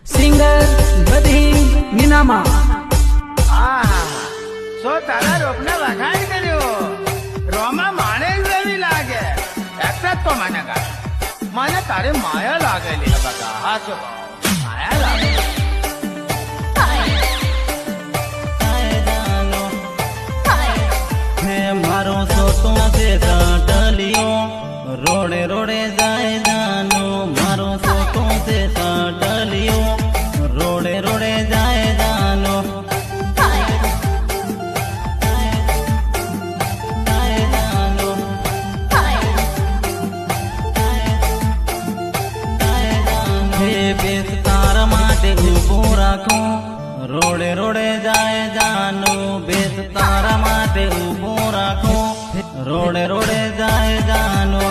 singer બધી મીનામાં સો તારા રોપને વખાણ કર્યો રોમા માણે જેવી લાગે એટલે તો મને ગા મને તારે માયા લાગેલી બકા હા છો માયા લાગે મારો સોતો છે ટલિયો રોડે રોડે જાય જાનો મારો સોતો છે ટલિયો રોડે રોડે જાય જાનો બેસ તારા માટે ઉભો રાખો રોડે રોડે જાય જાનો બેસ તારા માટે ઉભો રાખો રોડે રોડે જાય જાનો